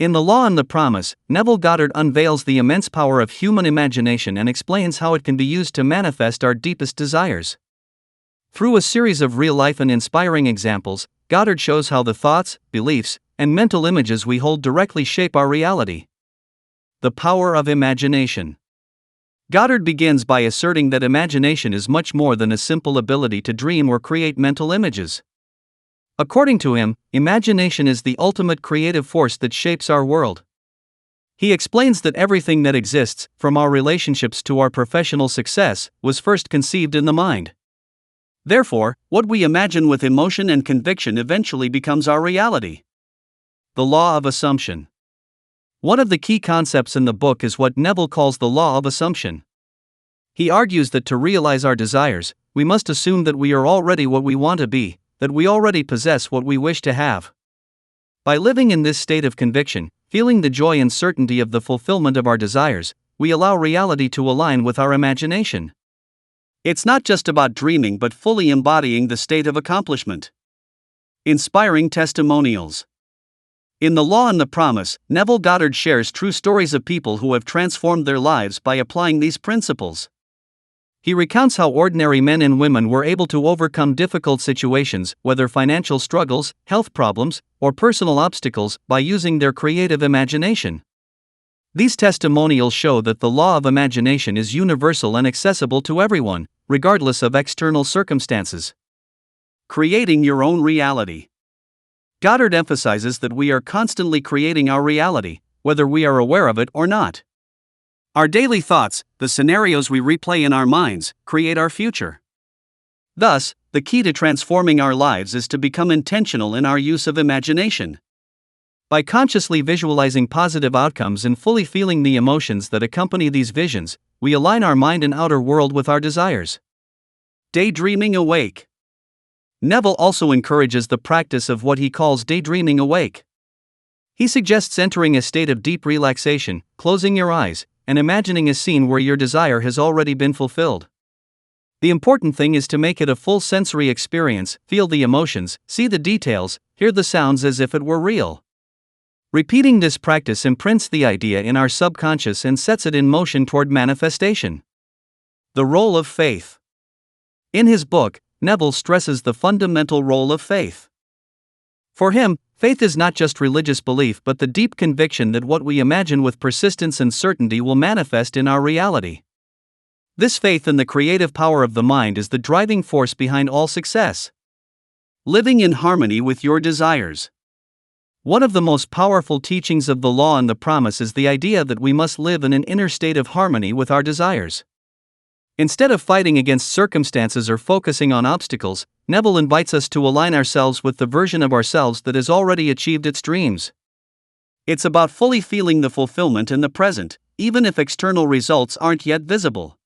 In The Law and the Promise, Neville Goddard unveils the immense power of human imagination and explains how it can be used to manifest our deepest desires. Through a series of real-life and inspiring examples, Goddard shows how the thoughts, beliefs, and mental images we hold directly shape our reality. The power of imagination. Goddard begins by asserting that imagination is much more than a simple ability to dream or create mental images. According to him, imagination is the ultimate creative force that shapes our world. He explains that everything that exists, from our relationships to our professional success, was first conceived in the mind. Therefore, what we imagine with emotion and conviction eventually becomes our reality. The law of assumption. One of the key concepts in the book is what Neville calls the law of assumption. He argues that to realize our desires, we must assume that we are already what we want to be, that we already possess what we wish to have. By living in this state of conviction, feeling the joy and certainty of the fulfillment of our desires, we allow reality to align with our imagination. It's not just about dreaming but fully embodying the state of accomplishment. Inspiring testimonials. In The Law and the Promise, Neville Goddard shares true stories of people who have transformed their lives by applying these principles. He recounts how ordinary men and women were able to overcome difficult situations, whether financial struggles, health problems, or personal obstacles, by using their creative imagination. These testimonials show that the law of imagination is universal and accessible to everyone, regardless of external circumstances. Creating your own reality. Goddard emphasizes that we are constantly creating our reality, whether we are aware of it or not. Our daily thoughts, the scenarios we replay in our minds, create our future. Thus, the key to transforming our lives is to become intentional in our use of imagination. By consciously visualizing positive outcomes and fully feeling the emotions that accompany these visions, we align our mind and outer world with our desires. Daydreaming awake. Neville also encourages the practice of what he calls daydreaming awake. He suggests entering a state of deep relaxation, closing your eyes, and imagining a scene where your desire has already been fulfilled. The important thing is to make it a full sensory experience, feel the emotions, see the details, hear the sounds as if it were real. Repeating this practice imprints the idea in our subconscious and sets it in motion toward manifestation. The role of faith. In his book, Neville stresses the fundamental role of faith. For him, faith is not just religious belief but the deep conviction that what we imagine with persistence and certainty will manifest in our reality. This faith in the creative power of the mind is the driving force behind all success. Living in harmony with your desires. One of the most powerful teachings of the Law and the Promise is the idea that we must live in an inner state of harmony with our desires. Instead of fighting against circumstances or focusing on obstacles, Neville invites us to align ourselves with the version of ourselves that has already achieved its dreams. It's about fully feeling the fulfillment in the present, even if external results aren't yet visible.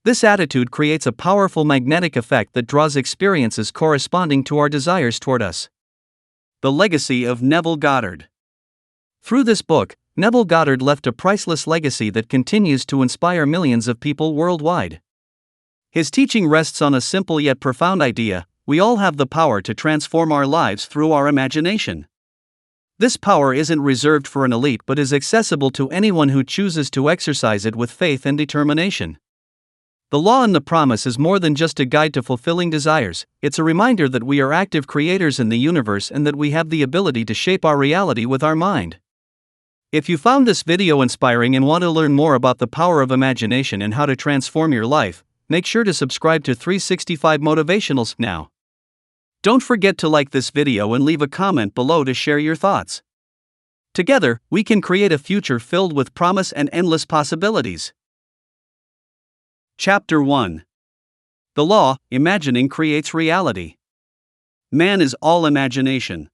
This attitude creates a powerful magnetic effect that draws experiences corresponding to our desires toward us. The legacy of Neville Goddard. Through this book, Neville Goddard left a priceless legacy that continues to inspire millions of people worldwide. His teaching rests on a simple yet profound idea: we all have the power to transform our lives through our imagination. This power isn't reserved for an elite but is accessible to anyone who chooses to exercise it with faith and determination. The Law and the Promise is more than just a guide to fulfilling desires, it's a reminder that we are active creators in the universe and that we have the ability to shape our reality with our mind. If you found this video inspiring and want to learn more about the power of imagination and how to transform your life, make sure to subscribe to 365 Motivationals now. Don't forget to like this video and leave a comment below to share your thoughts. Together, we can create a future filled with promise and endless possibilities. Chapter 1. The Law, Imagining Creates Reality. Man is all imagination.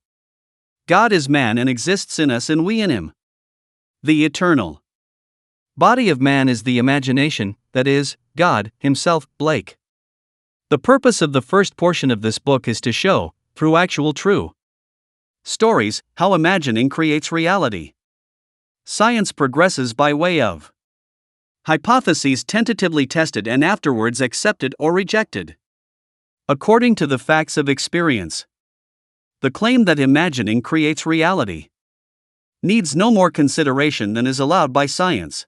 God is man and exists in us and we in him. The eternal body of man is the imagination, that is, God himself. Blake. The purpose of the first portion of this book is to show, through actual true stories, how imagining creates reality. Science progresses by way of hypotheses tentatively tested and afterwards accepted or rejected. According to the facts of experience. The claim that imagining creates reality. needs no more consideration than is allowed by science.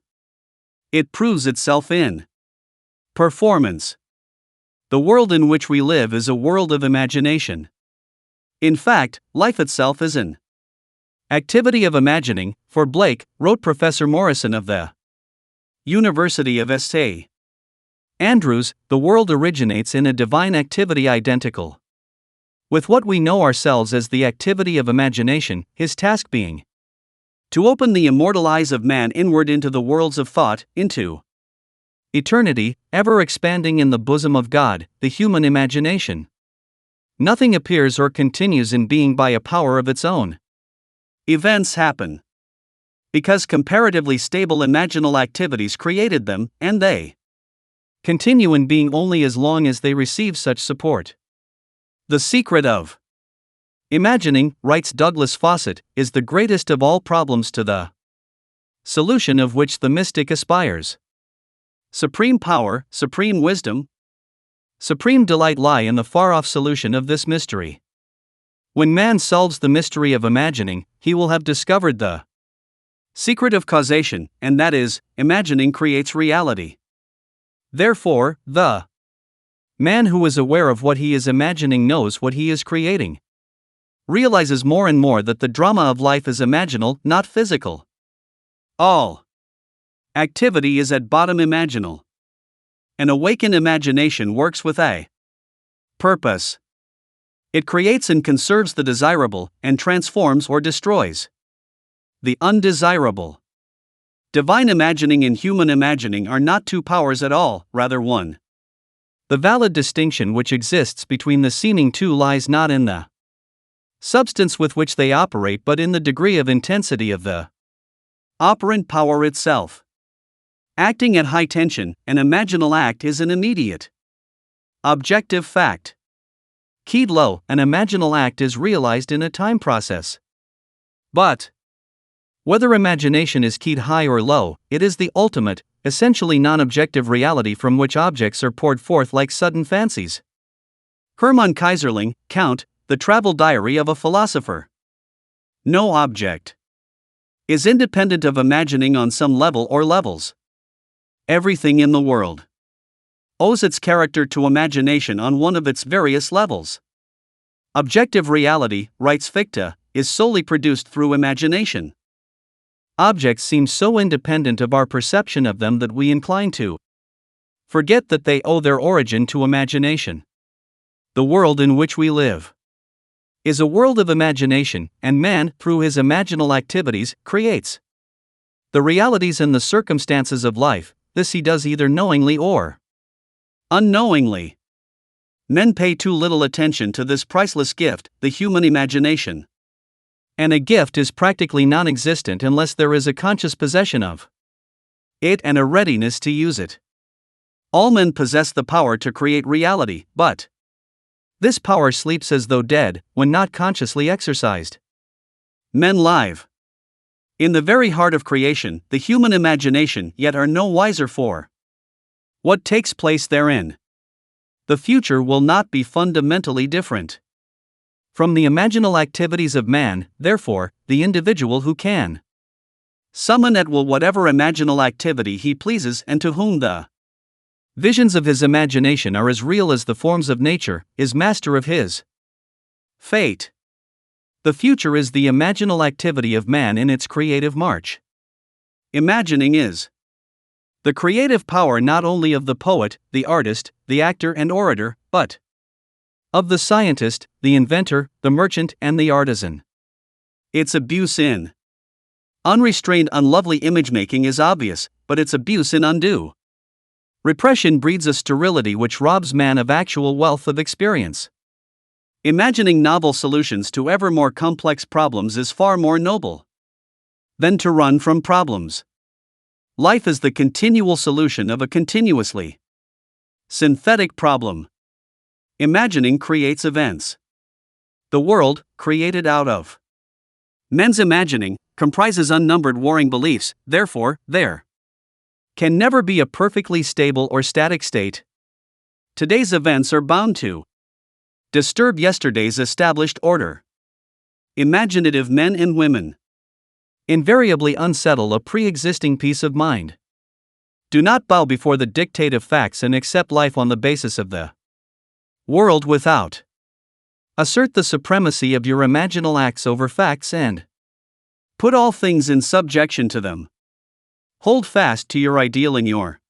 It proves itself in performance. The world in which we live is a world of imagination. In fact, life itself is an activity of imagining, for Blake, wrote Professor Morrison of the University of St. Andrews, the world originates in a divine activity identical with what we know ourselves as the activity of imagination, his task being to open the immortal eyes of man inward into the worlds of thought, into eternity, ever expanding in the bosom of God, the human imagination. Nothing appears or continues in being by a power of its own. Events happen because comparatively stable imaginal activities created them, and they continue in being only as long as they receive such support. The secret of imagining, writes Douglas Fawcett, is the greatest of all problems to the solution of which the mystic aspires. Supreme power, supreme wisdom, supreme delight lie in the far-off solution of this mystery. When man solves the mystery of imagining, he will have discovered the secret of causation, and that is, imagining creates reality. Therefore, the man who is aware of what he is imagining knows what he is creating. Realizes more and more that the drama of life is imaginal, not physical. All activity is at bottom imaginal. An awakened imagination works with a purpose. It creates and conserves the desirable, and transforms or destroys the undesirable. Divine imagining and human imagining are not two powers at all, rather one. The valid distinction which exists between the seeming two lies not in the substance with which they operate but in the degree of intensity of the operant power itself. Acting at high tension, an imaginal act is an immediate objective fact. Keyed low, an imaginal act is realized in a time process. But whether imagination is keyed high or low, it is the ultimate, essentially non-objective reality from which objects are poured forth like sudden fancies. Hermann Kaiserling, Count, The Travel Diary of a Philosopher. No object is independent of imagining on some level or levels. Everything in the world owes its character to imagination on one of its various levels. Objective reality, writes Fichte, is solely produced through imagination. Objects seem so independent of our perception of them that we incline to forget that they owe their origin to imagination. The world in which we live is a world of imagination, and man, through his imaginal activities, creates the realities and the circumstances of life. This he does either knowingly or unknowingly. Men pay too little attention to this priceless gift, the human imagination. And a gift is practically non-existent unless there is a conscious possession of it and a readiness to use it. All men possess the power to create reality, but this power sleeps as though dead, when not consciously exercised. Men live in the very heart of creation, the human imagination, yet are no wiser for what takes place therein. The future will not be fundamentally different from the imaginal activities of man. Therefore, the individual who can summon at will whatever imaginal activity he pleases and to whom the visions of his imagination are as real as the forms of nature, is master of his fate. The future is the imaginal activity of man in its creative march. Imagining is the creative power not only of the poet, the artist, the actor and orator, but of the scientist, the inventor, the merchant and the artisan. Its abuse in unrestrained unlovely image-making is obvious, but its abuse in undue repression breeds a sterility which robs man of actual wealth of experience. Imagining novel solutions to ever more complex problems is far more noble than to run from problems. Life is the continual solution of a continuously synthetic problem. Imagining creates events. The world, created out of men's imagining, comprises unnumbered warring beliefs. Therefore, there can never be a perfectly stable or static state. Today's events are bound to disturb yesterday's established order. Imaginative men and women Invariably unsettle a pre-existing peace of mind. Do not bow before the dictate of facts and accept life on the basis of the world without. Assert the supremacy of your imaginal acts over facts and put all things in subjection to them. Hold fast to your ideal in your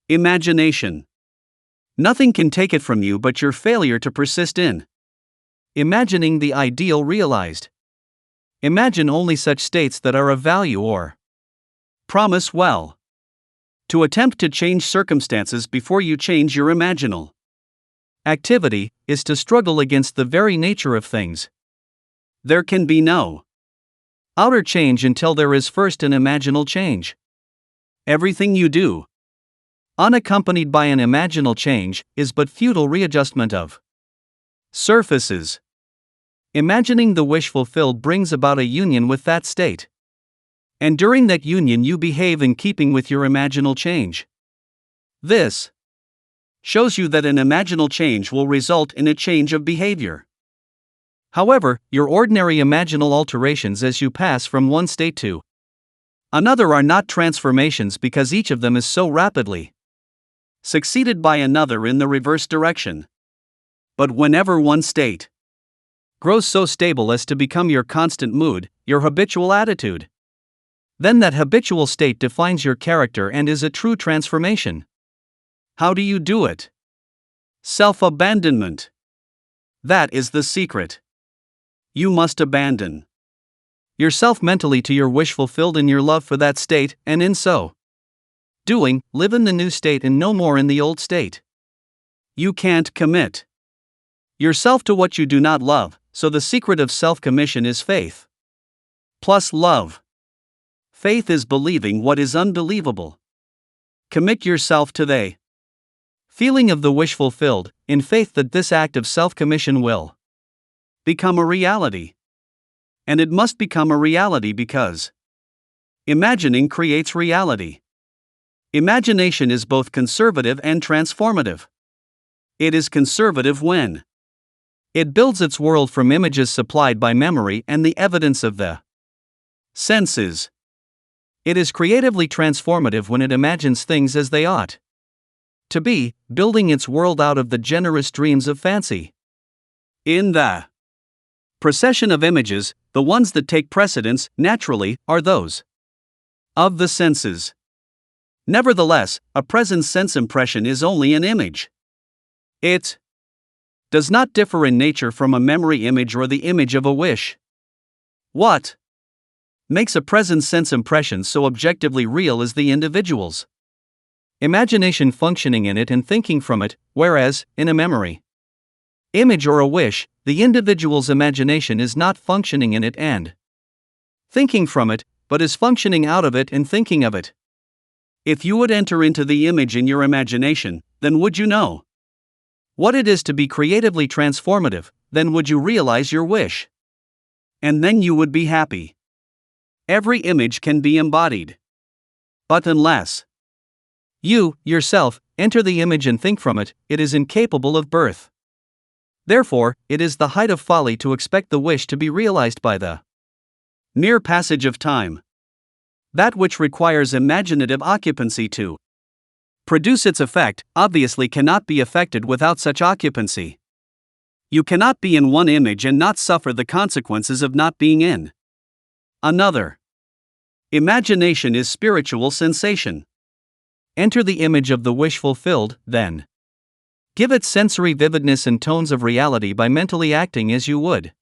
imagination. Nothing can take it from you but your failure to persist in imagining the ideal realized. Imagine only such states that are of value or promise well. To attempt to change circumstances before you change your imaginal activity is to struggle against the very nature of things. There can be no outer change until there is first an imaginal change. Everything you do, unaccompanied by an imaginal change, is but futile readjustment of surfaces. Imagining the wish fulfilled brings about a union with that state. And during that union you behave in keeping with your imaginal change. This shows you that an imaginal change will result in a change of behavior. However, your ordinary imaginal alterations as you pass from one state to another are not transformations because each of them is so rapidly succeeded by another in the reverse direction. But whenever one state grows so stable as to become your constant mood, your habitual attitude, then that habitual state defines your character and is a true transformation. How do you do it? Self-abandonment. That is the secret. You must abandon yourself mentally to your wish fulfilled in your love for that state, and in so doing, live in the new state and no more in the old state. You can't commit yourself to what you do not love, so the secret of self-commission is faith plus love. Faith is believing what is unbelievable. Commit yourself to the feeling of the wish fulfilled, in faith that this act of self-commission will become a reality. And it must become a reality because imagining creates reality. Imagination is both conservative and transformative. It is conservative when it builds its world from images supplied by memory and the evidence of the senses. It is creatively transformative when it imagines things as they ought to be, building its world out of the generous dreams of fancy. In the procession of images, the ones that take precedence, naturally, are those of the senses. Nevertheless, a present sense impression is only an image. It does not differ in nature from a memory image or the image of a wish. What makes a present sense impression so objectively real is the individual's imagination functioning in it and thinking from it, whereas, in a memory image or a wish, the individual's imagination is not functioning in it and thinking from it, but is functioning out of it and thinking of it. If you would enter into the image in your imagination, then would you know what it is to be creatively transformative, then would you realize your wish. And then you would be happy. Every image can be embodied. But unless you, yourself, enter the image and think from it, it is incapable of birth. Therefore, it is the height of folly to expect the wish to be realized by the mere passage of time. That which requires imaginative occupancy to produce its effect, obviously cannot be effected without such occupancy. You cannot be in one image and not suffer the consequences of not being in another. Imagination is spiritual sensation. Enter the image of the wish fulfilled, then give it sensory vividness and tones of reality by mentally acting as you would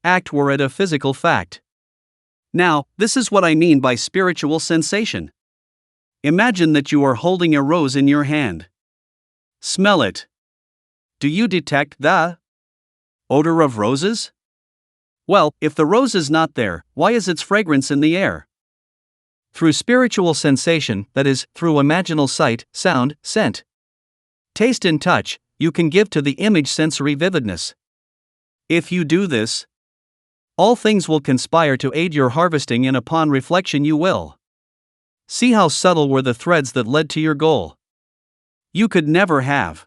act were it a physical fact. Now, this is what I mean by spiritual sensation. Imagine that you are holding a rose in your hand. Smell it. Do you detect the odor of roses? Well, if the rose is not there, why is its fragrance in the air? Through spiritual sensation, that is, through imaginal sight, sound, scent, taste and touch, you can give to the image sensory vividness. If you do this, all things will conspire to aid your harvesting, and upon reflection you will see how subtle were the threads that led to your goal. You could never have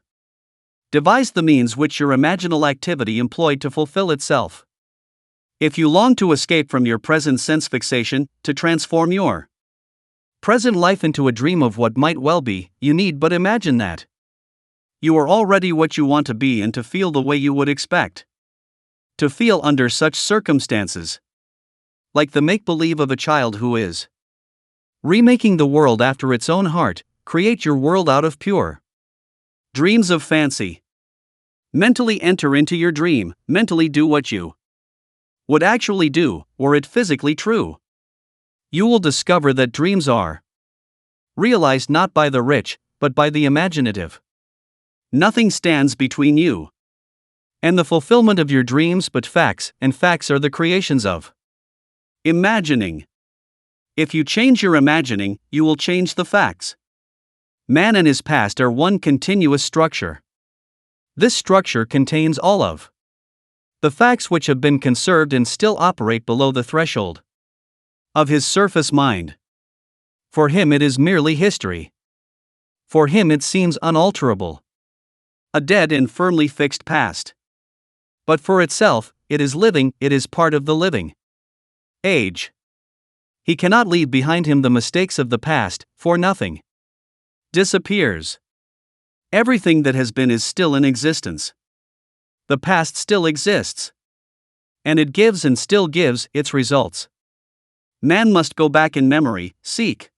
devised the means which your imaginal activity employed to fulfill itself. If you long to escape from your present sense fixation, to transform your present life into a dream of what might well be, you need but imagine that you are already what you want to be and to feel the way you would expect to feel under such circumstances. Like the make-believe of a child who is remaking the world after its own heart, create your world out of pure dreams of fancy. Mentally enter into your dream, mentally do what you would actually do, were it physically true. You will discover that dreams are realized not by the rich, but by the imaginative. Nothing stands between you and the fulfillment of your dreams but facts, and facts are the creations of imagining. If you change your imagining, you will change the facts. Man and his past are one continuous structure. This structure contains all of the facts which have been conserved and still operate below the threshold of his surface mind. For him it is merely history. For him it seems unalterable, a dead and firmly fixed past. But for itself, it is living, it is part of the living age. He cannot leave behind him the mistakes of the past, for nothing disappears. Everything that has been is still in existence. The past still exists. And it gives and still gives its results. Man must go back in memory, seek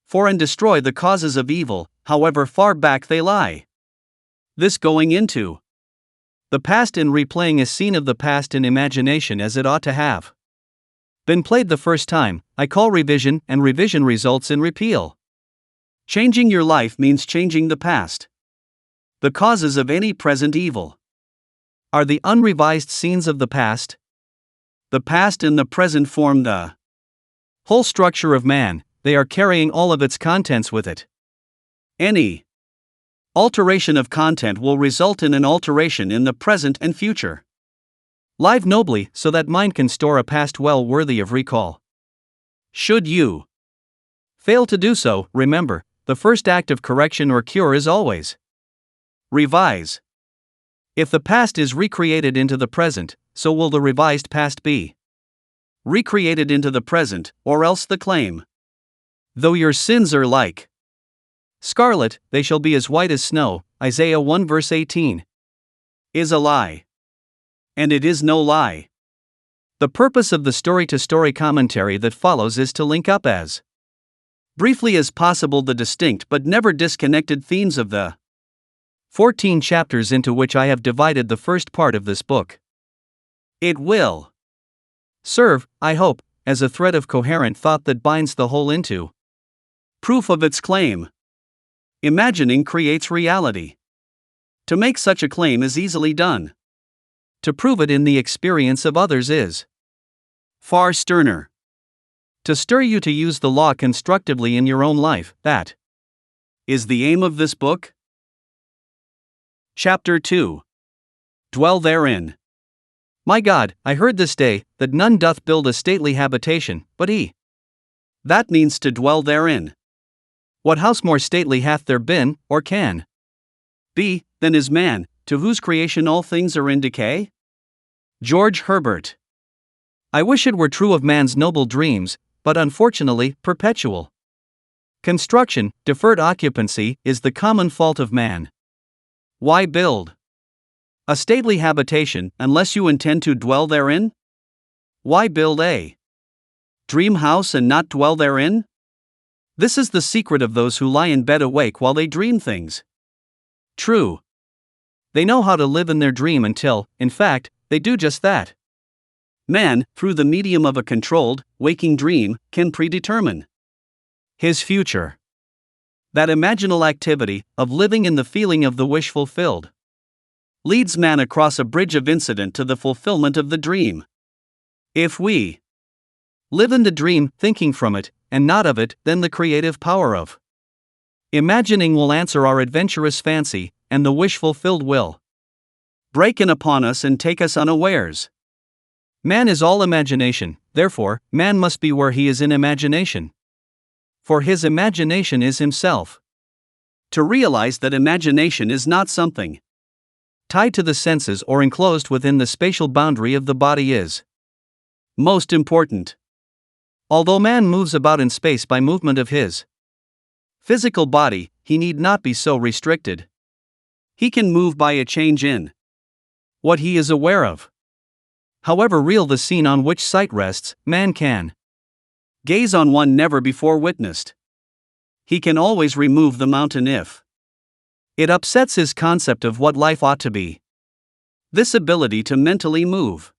for and destroy the causes of evil, however far back they lie. This going into the past and replaying a scene of the past in imagination as it ought to have been played the first time, I call revision, and revision results in repeal. Changing your life means changing the past. The causes of any present evil are the unrevised scenes of the past. The past and the present form the whole structure of man, they are carrying all of its contents with it. Any alteration of content will result in an alteration in the present and future. Live nobly so that mind can store a past well worthy of recall. Should you fail to do so, remember, the first act of correction or cure is always revise. If the past is recreated into the present, so will the revised past be recreated into the present, or else the claim, though your sins are like scarlet, they shall be as white as snow, Isaiah 1 verse 18, is a lie. And it is no lie. The purpose of the story-to-story commentary that follows is to link up as briefly as possible the distinct but never disconnected themes of the 14 chapters into which I have divided the first part of this book. It will serve, I hope, as a thread of coherent thought that binds the whole into proof of its claim. Imagining creates reality. To make such a claim is easily done. To prove it in the experience of others is far sterner. To stir you to use the law constructively in your own life, that is the aim of this book. Chapter 2. Dwell therein. My God, I heard this day, that none doth build a stately habitation, but he that means to dwell therein. What house more stately hath there been, or can be, than is man, to whose creation all things are in decay? George Herbert. I wish it were true of man's noble dreams, but unfortunately, perpetual construction, deferred occupancy, is the common fault of man. Why build a stately habitation unless you intend to dwell therein? Why build a dream house and not dwell therein? This is the secret of those who lie in bed awake while they dream things. True. They know how to live in their dream until, in fact, they do just that. Man, through the medium of a controlled, waking dream, can predetermine his future. That imaginal activity, of living in the feeling of the wish fulfilled, leads man across a bridge of incident to the fulfillment of the dream. If we live in the dream, thinking from it, and not of it, then the creative power of imagining will answer our adventurous fancy, and the wish fulfilled will break in upon us and take us unawares. Man is all imagination, therefore, man must be where he is in imagination. For his imagination is himself. To realize that imagination is not something tied to the senses or enclosed within the spatial boundary of the body is Most important. Although man moves about in space by movement of his physical body, he need not be so restricted. He can move by a change in what he is aware of. However real the scene on which sight rests, man can gaze on one never before witnessed. He can always remove the mountain if it upsets his concept of what life ought to be. This ability to mentally move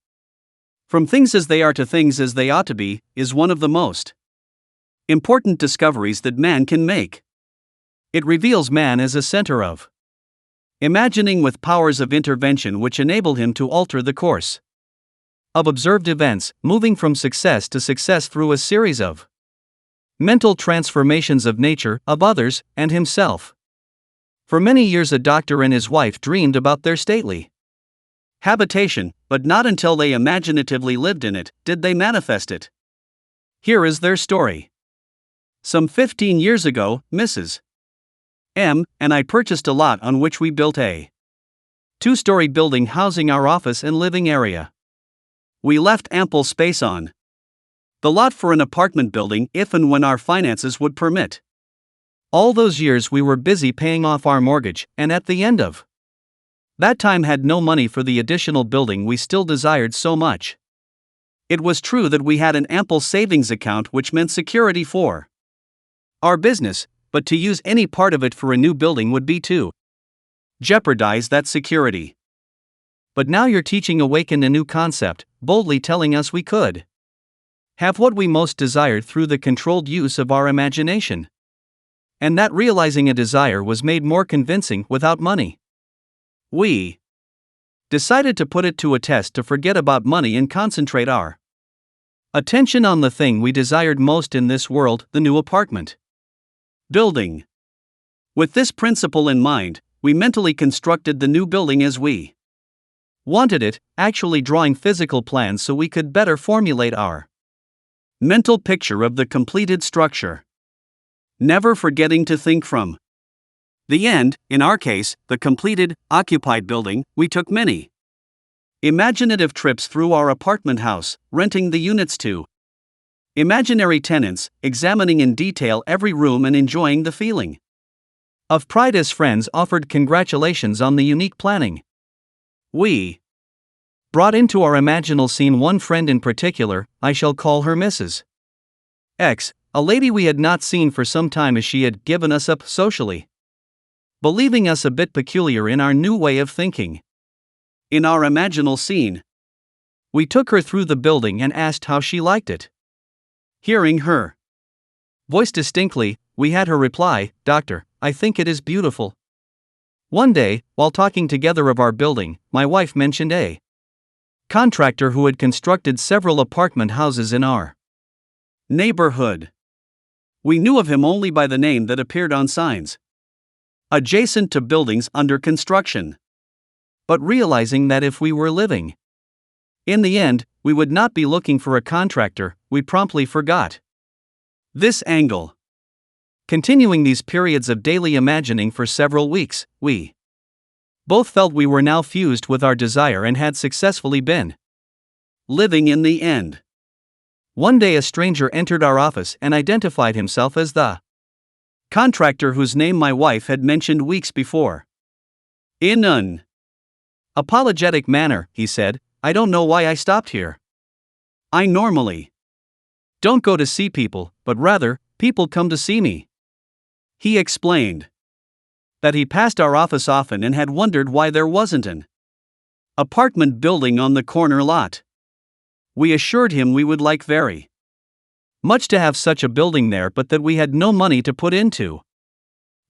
from things as they are to things as they ought to be is one of the most important discoveries that man can make. It reveals man as a center of imagining with powers of intervention which enable him to alter the course of observed events, moving from success to success through a series of mental transformations of nature, of others, and himself. For many years a doctor and his wife dreamed about their stately habitation, but not until they imaginatively lived in it did they manifest it. Here is their story. Some 15 years ago, Mrs. M. and I purchased a lot on which we built a two-story building housing our office and living area. We left ample space on the lot for an apartment building if and when our finances would permit. All those years we were busy paying off our mortgage, and at the end of that time had no money for the additional building we still desired so much. It was true that we had an ample savings account which meant security for our business, but to use any part of it for a new building would be to jeopardize that security. But now your teaching awakened a new concept, boldly telling us we could have what we most desired through the controlled use of our imagination. And that realizing a desire was made more convincing without money. We decided to put it to a test to forget about money and concentrate our attention on the thing we desired most in this world, the new apartment building. With this principle in mind, we mentally constructed the new building as we wanted it, actually drawing physical plans so we could better formulate our mental picture of the completed structure. Never forgetting to think from the end, in our case, the completed, occupied building, we took many imaginative trips through our apartment house, renting the units to imaginary tenants, examining in detail every room and enjoying the feeling of pride as friends offered congratulations on the unique planning. We brought into our imaginal scene one friend in particular, I shall call her Mrs. X, a lady we had not seen for some time as she had given us up socially, believing us a bit peculiar in our new way of thinking. In our imaginal scene, we took her through the building and asked how she liked it. Hearing her voice distinctly, we had her reply, "Doctor, I think it is beautiful." One day, while talking together of our building, my wife mentioned a contractor who had constructed several apartment houses in our neighborhood. We knew of him only by the name that appeared on signs adjacent to buildings under construction. But realizing that if we were living in the end, we would not be looking for a contractor, we promptly forgot this angle. Continuing these periods of daily imagining for several weeks, we both felt we were now fused with our desire and had successfully been living in the end. One day a stranger entered our office and identified himself as the contractor whose name my wife had mentioned weeks before. In an apologetic manner, he said, "I don't know why I stopped here. I normally don't go to see people, but rather, people come to see me." He explained that he passed our office often and had wondered why there wasn't an apartment building on the corner lot. We assured him we would like very much to have such a building there, but that we had no money to put into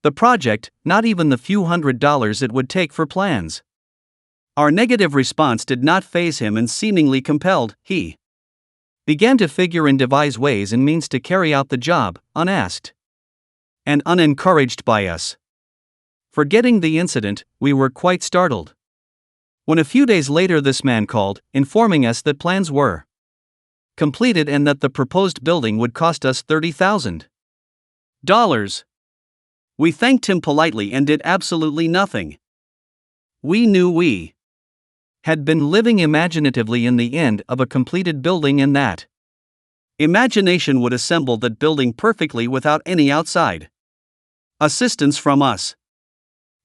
the project, not even the few $100s it would take for plans. Our negative response did not faze him, and seemingly compelled, he began to figure and devise ways and means to carry out the job, unasked and unencouraged by us. Forgetting the incident, we were quite startled when a few days later this man called, informing us that plans were completed and that the proposed building would cost us $30,000. We thanked him politely and did absolutely nothing. We knew we had been living imaginatively in the end of a completed building, and that imagination would assemble that building perfectly without any outside assistance from us.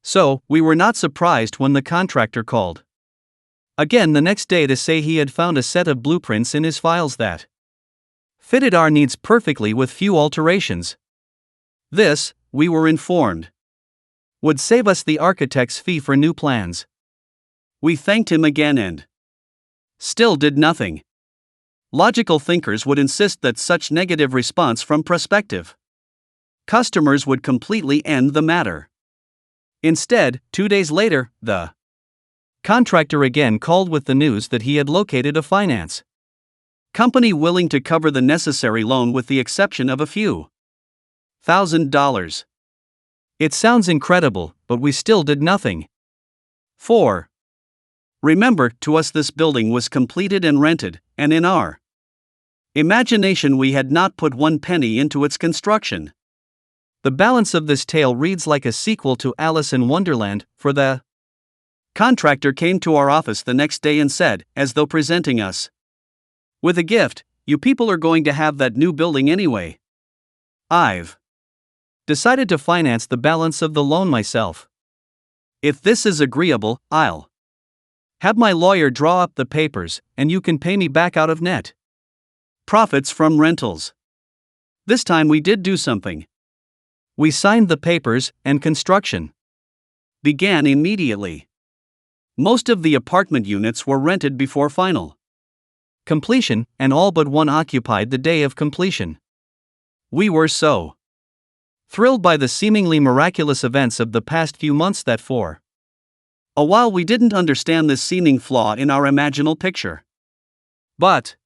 So, we were not surprised when the contractor called again the next day to say he had found a set of blueprints in his files that fitted our needs perfectly with few alterations. This, we were informed, would save us the architect's fee for new plans. We thanked him again and still did nothing. Logical thinkers would insist that such negative response from prospective customers would completely end the matter. Instead, 2 days later, the contractor again called with the news that he had located a finance company willing to cover the necessary loan with the exception of a few $1,000. It sounds incredible, but we still did nothing. 4. Remember, to us this building was completed and rented, and in our imagination we had not put one penny into its construction. The balance of this tale reads like a sequel to Alice in Wonderland, for the contractor came to our office the next day and said, as though presenting us with a gift, "You people are going to have that new building anyway. I've decided to finance the balance of the loan myself. If this is agreeable, I'll have my lawyer draw up the papers, and you can pay me back out of net profits from rentals." This time we did do something. We signed the papers, and construction began immediately. Most of the apartment units were rented before final completion, and all but one occupied the day of completion. We were so thrilled by the seemingly miraculous events of the past few months that for a while we didn't understand this seeming flaw in our imaginal picture. But,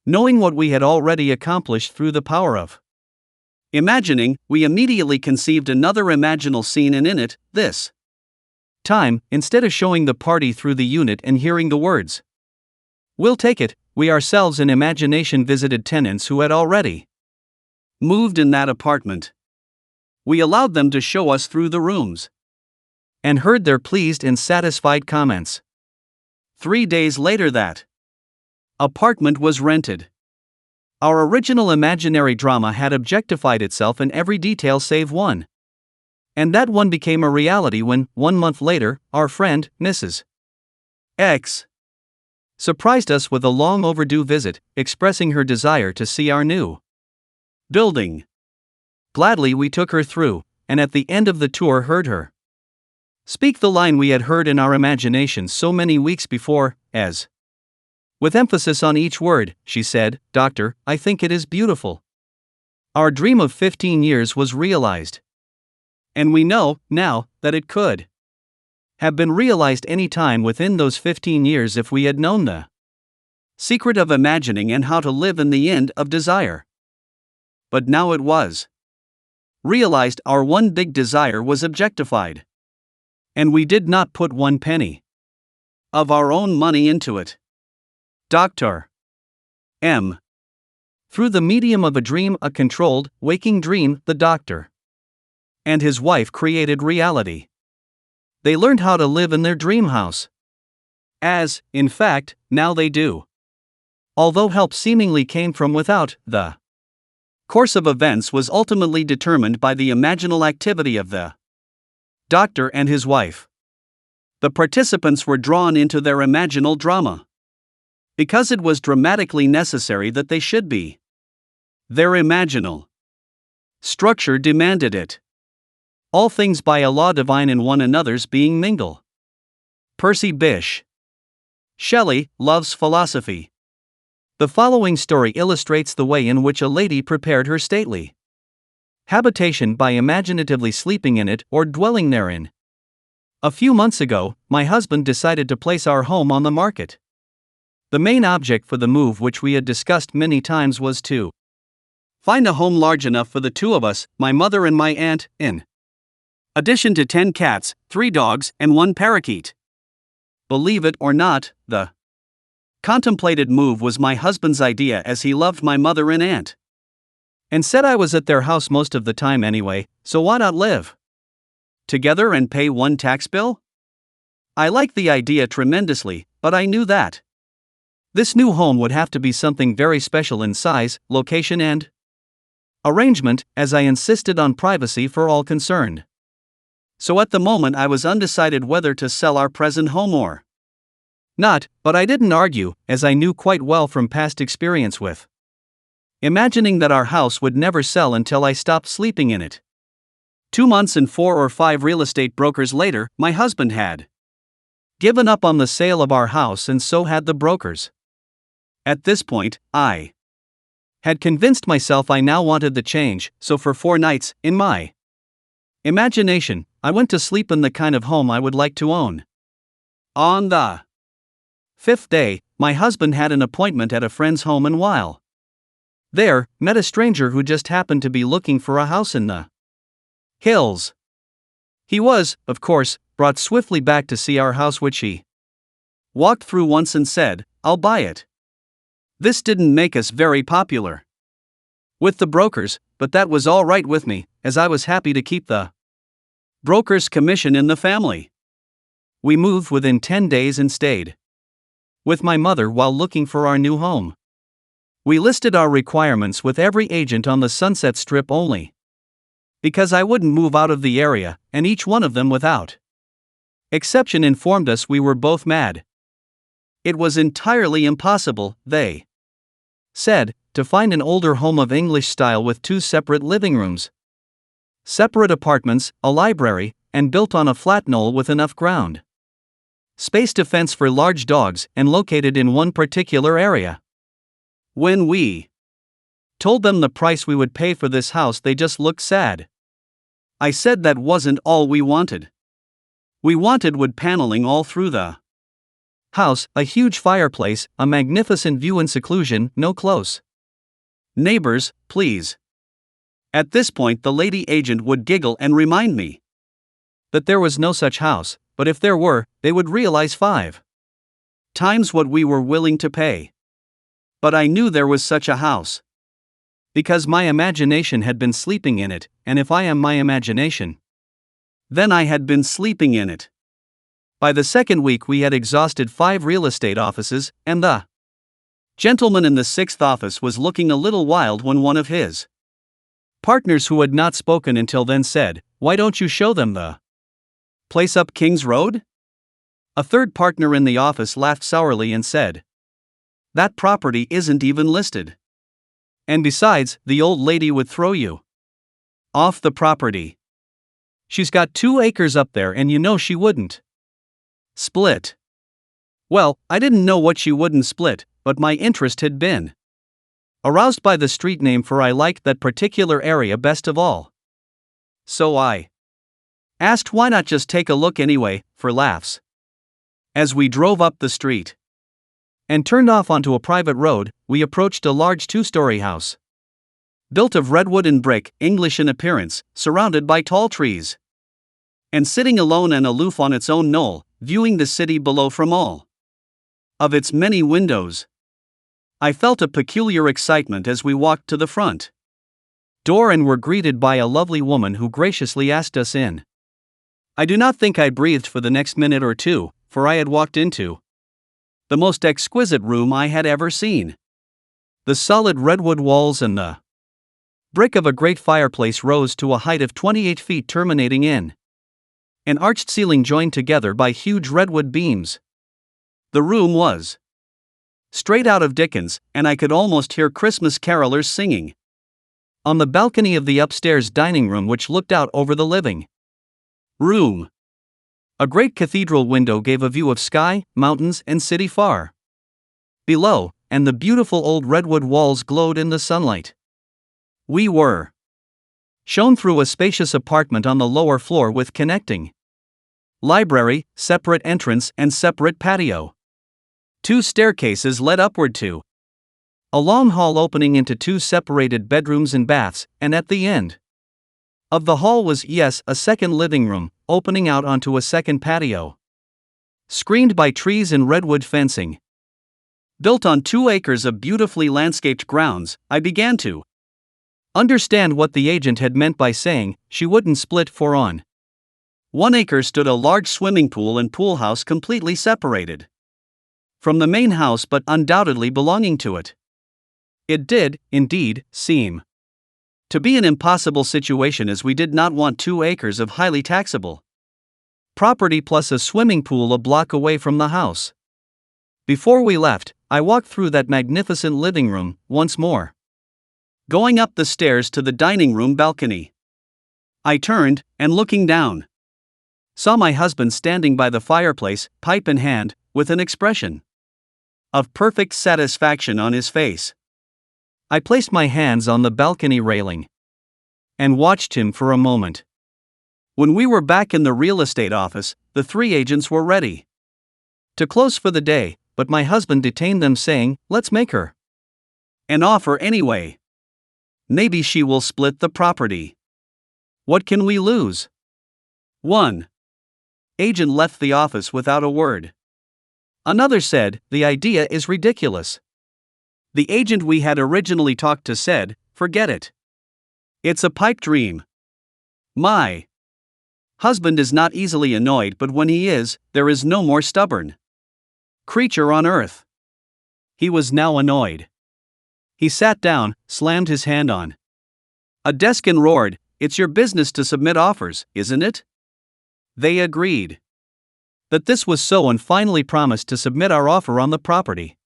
knowing what we had already accomplished through the power of imagining, we immediately conceived another imaginal scene, and in it, this time, instead of showing the party through the unit and hearing the words, "We'll take it," we ourselves in imagination visited tenants who had already moved in that apartment. We allowed them to show us through the rooms and heard their pleased and satisfied comments. 3 days later that apartment was rented. Our original imaginary drama had objectified itself in every detail save one. And that one became a reality when, 1 month later, our friend, Mrs. X, surprised us with a long overdue visit, expressing her desire to see our new building. Gladly we took her through, and at the end of the tour heard her speak the line we had heard in our imaginations so many weeks before, as, with emphasis on each word, she said, "Doctor, I think it is beautiful." Our dream of 15 years was realized. And we know, now, that it could have been realized any time within those 15 years if we had known the secret of imagining and how to live in the end of desire. But now it was realized, our one big desire was objectified. And we did not put one penny of our own money into it. Dr. M. Through the medium of a dream, a controlled, waking dream, the doctor and his wife created reality. They learned how to live in their dream house. As, in fact, now they do. Although help seemingly came from without, the course of events was ultimately determined by the imaginal activity of the doctor and his wife. The participants were drawn into their imaginal drama because it was dramatically necessary that they should be. Their imaginal structure demanded it. All things by a law divine in one another's being mingle. Percy Bysshe Shelley loves philosophy. The following story illustrates the way in which a lady prepared her stately habitation by imaginatively sleeping in it or dwelling therein. A few months ago, my husband decided to place our home on the market. The main object for the move, which we had discussed many times, was to find a home large enough for the two of us, my mother and my aunt, in addition to 10 cats, 3 dogs, and 1 parakeet. Believe it or not, the contemplated move was my husband's idea, as he loved my mother and aunt, and said I was at their house most of the time anyway, so why not live together and pay one tax bill? I liked the idea tremendously, but I knew that this new home would have to be something very special in size, location, and arrangement, as I insisted on privacy for all concerned. So at the moment I was undecided whether to sell our present home or not, but I didn't argue, as I knew quite well from past experience with imagining that our house would never sell until I stopped sleeping in it. 2 months and 4 or 5 real estate brokers later, my husband had given up on the sale of our house, and so had the brokers. At this point, I had convinced myself I now wanted the change, so for 4 nights, in my imagination, I went to sleep in the kind of home I would like to own. On the 5th day, my husband had an appointment at a friend's home, and while there, met a stranger who just happened to be looking for a house in the hills. He was, of course, brought swiftly back to see our house, which he walked through once and said, "I'll buy it." This didn't make us very popular with the brokers, but that was all right with me, as I was happy to keep the broker's commission in the family. We moved within 10 days and stayed with my mother while looking for our new home. We listed our requirements with every agent on the Sunset Strip only because I wouldn't move out of the area, and each one of them without exception informed us we were both mad. It was entirely impossible, they said, to find an older home of English style with 2 separate living rooms, separate apartments, a library, and built on a flat knoll with enough ground space to fence for large dogs, and located in one particular area. When we told them the price we would pay for this house, they just looked sad. I said that wasn't all we wanted. We wanted wood paneling all through the house, a huge fireplace, a magnificent view in seclusion, no close neighbors, please. At this point the lady agent would giggle and remind me that there was no such house, but if there were, they would realize 5 times what we were willing to pay. But I knew there was such a house because my imagination had been sleeping in it, and if I am my imagination, then I had been sleeping in it. By the second week we had exhausted 5 real estate offices, and the gentleman in the 6th office was looking a little wild when one of his partners, who had not spoken until then, said, "Why don't you show them the place up King's Road?" A third partner in the office laughed sourly and said, "That property isn't even listed. And besides, the old lady would throw you off the property. She's got 2 acres up there, and you know she wouldn't split." Well, I didn't know what she wouldn't split, but my interest had been aroused by the street name, for I liked that particular area best of all. So I asked why not just take a look anyway, for laughs. As we drove up the street and turned off onto a private road, we approached a large 2-story house, built of redwood and brick, English in appearance, surrounded by tall trees, and sitting alone and aloof on its own knoll, viewing the city below from all of its many windows. I felt a peculiar excitement as we walked to the front door and were greeted by a lovely woman who graciously asked us in. I do not think I breathed for the next minute or two, for I had walked into the most exquisite room I had ever seen. The solid redwood walls and the brick of a great fireplace rose to a height of 28 feet, terminating in an arched ceiling joined together by huge redwood beams. The room was straight out of Dickens, and I could almost hear Christmas carolers singing. On the balcony of the upstairs dining room, which looked out over the living room, a great cathedral window gave a view of sky, mountains, and city far below, and the beautiful old redwood walls glowed in the sunlight. We were shown through a spacious apartment on the lower floor with connecting library, separate entrance, and separate patio. 2 staircases led upward to a long hall opening into 2 separated bedrooms and baths, and at the end of the hall was, yes, a second living room, opening out onto a second patio, screened by trees and redwood fencing. Built on 2 acres of beautifully landscaped grounds, I began to understand what the agent had meant by saying she wouldn't split for on 1 acre stood a large swimming pool and pool house completely separated from the main house but undoubtedly belonging to it. It did, indeed, seem to be an impossible situation, as we did not want 2 acres of highly taxable property plus a swimming pool a block away from the house. Before we left, I walked through that magnificent living room once more, going up the stairs to the dining room balcony. I turned, and looking down, saw my husband standing by the fireplace, pipe in hand, with an expression of perfect satisfaction on his face. I placed my hands on the balcony railing and watched him for a moment. When we were back in the real estate office, the 3 agents were ready to close for the day, but my husband detained them, saying, "Let's make her an offer anyway. Maybe she will split the property. What can we lose?" One agent left the office without a word. Another said, "The idea is ridiculous." The agent we had originally talked to said, "Forget it. It's a pipe dream." My husband is not easily annoyed, but when he is, there is no more stubborn creature on earth. He was now annoyed. He sat down, slammed his hand on a desk and roared, "It's your business to submit offers, isn't it?" They agreed that this was so and finally promised to submit our offer on the property.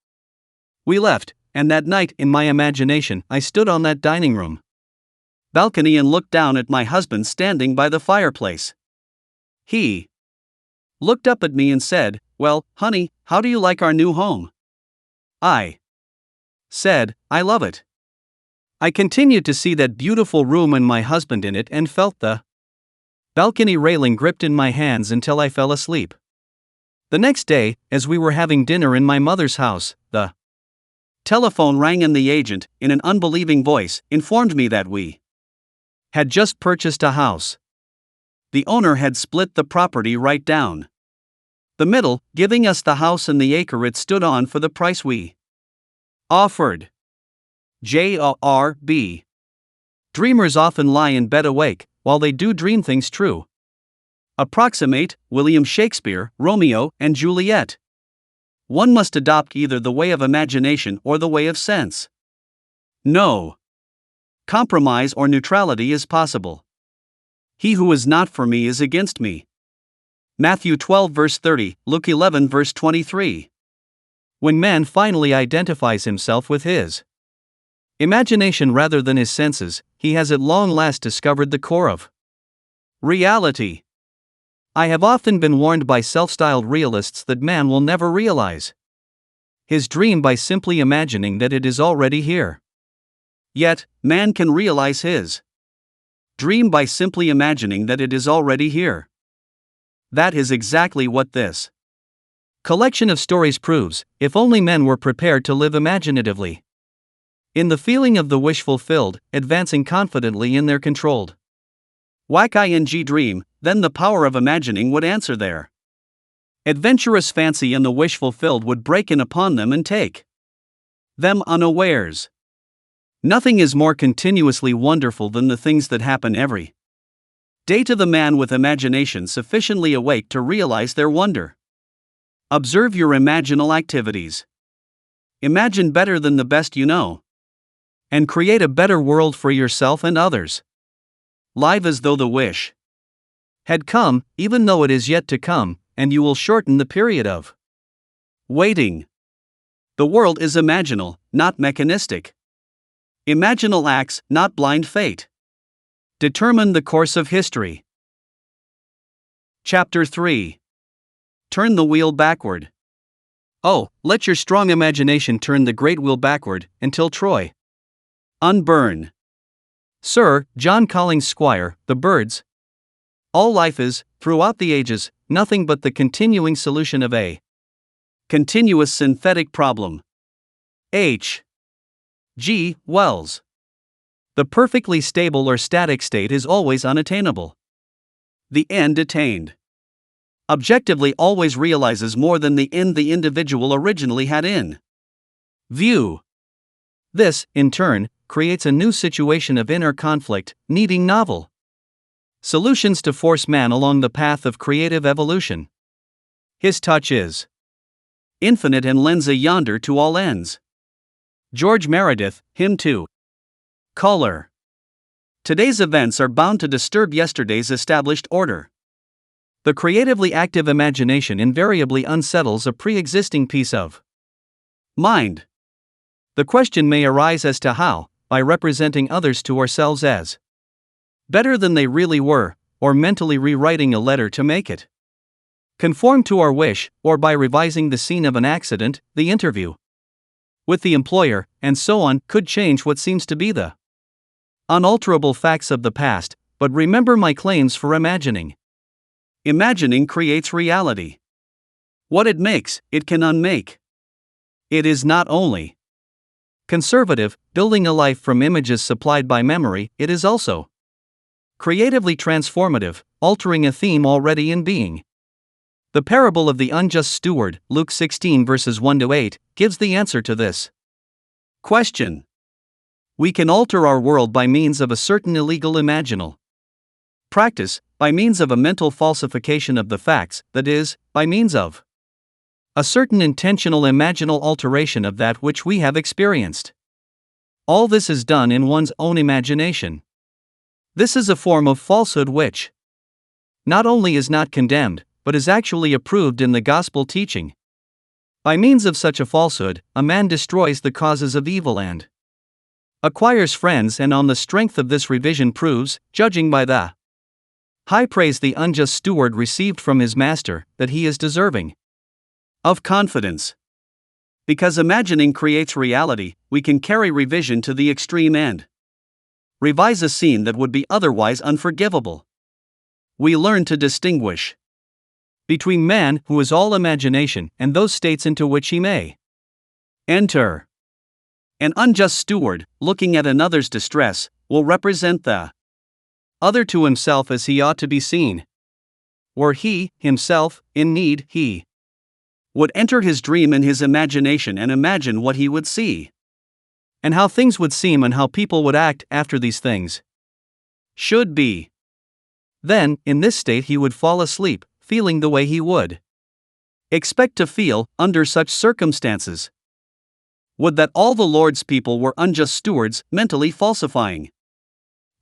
We left, and that night, in my imagination, I stood on that dining room balcony and looked down at my husband standing by the fireplace. He looked up at me and said, "Well, honey, how do you like our new home?" I said, "I love it." I continued to see that beautiful room and my husband in it and felt the balcony railing gripped in my hands until I fell asleep. The next day, as we were having dinner in my mother's house, the telephone rang and the agent, in an unbelieving voice, informed me that we had just purchased a house. The owner had split the property right down the middle, giving us the house and the acre it stood on for the price we offered. J.R.B. Dreamers often lie in bed awake, while they do dream things true. Approximate, William Shakespeare, Romeo and Juliet. One must adopt either the way of imagination or the way of sense. No compromise or neutrality is possible. He who is not for me is against me. Matthew 12 verse 30, Luke 11 verse 23. When man finally identifies himself with his imagination rather than his senses, he has at long last discovered the core of reality. I have often been warned by self-styled realists that man will never realize his dream by simply imagining that it is already here. Yet, man can realize his dream by simply imagining that it is already here. That is exactly what this collection of stories proves, if only men were prepared to live imaginatively. In the feeling of the wish fulfilled, advancing confidently in their controlled ing dream, then the power of imagining would answer their adventurous fancy and the wish fulfilled would break in upon them and take them unawares. Nothing is more continuously wonderful than the things that happen every day to the man with imagination sufficiently awake to realize their wonder. Observe your imaginal activities. Imagine better than the best you know, and create a better world for yourself and others. Live as though the wish had come, even though it is yet to come, and you will shorten the period of waiting. The world is imaginal, not mechanistic. Imaginal acts, not blind fate, determine the course of history. Chapter 3. Turn the wheel backward. Oh, let your strong imagination turn the great wheel backward, until Troy unburn. Sir John Collins Squire, The Birds. All life is, throughout the ages, nothing but the continuing solution of a continuous synthetic problem. H. G. Wells. The perfectly stable or static state is always unattainable. The end attained objectively always realizes more than the end the individual originally had in view. This, in turn, creates a new situation of inner conflict, needing novel Solutions to force man along the path of creative evolution. His touch is infinite and lends a yonder to all ends. George Meredith, Hymn 2. Color. Today's events are bound to disturb yesterday's established order. The creatively active imagination invariably unsettles a pre-existing piece of mind. The question may arise as to how, by representing others to ourselves as better than they really were, or mentally rewriting a letter to make it conform to our wish, or by revising the scene of an accident, the interview with the employer, and so on, could change what seems to be the unalterable facts of the past, but remember my claims for imagining. Imagining creates reality. What it makes, it can unmake. It is not only conservative, building a life from images supplied by memory, it is also creatively transformative, altering a theme already in being. The parable of the unjust steward, Luke 16 verses 1-8, gives the answer to this question. We can alter our world by means of a certain illegal imaginal practice, by means of a mental falsification of the facts, that is, by means of a certain intentional imaginal alteration of that which we have experienced. All this is done in one's own imagination. This is a form of falsehood which not only is not condemned, but is actually approved in the gospel teaching. By means of such a falsehood, a man destroys the causes of evil and acquires friends, and on the strength of this revision proves, judging by the high praise the unjust steward received from his master, that he is deserving of confidence. Because imagining creates reality, we can carry revision to the extreme end. Revise a scene that would be otherwise unforgivable. We learn to distinguish between man, who is all imagination, and those states into which he may enter. An unjust steward, looking at another's distress, will represent the other to himself as he ought to be seen. Were he, himself, in need, he would enter his dream in his imagination and imagine what he would see, and how things would seem, and how people would act after these things should be. Then, in this state, he would fall asleep, feeling the way he would expect to feel under such circumstances. Would that all the Lord's people were unjust stewards, mentally falsifying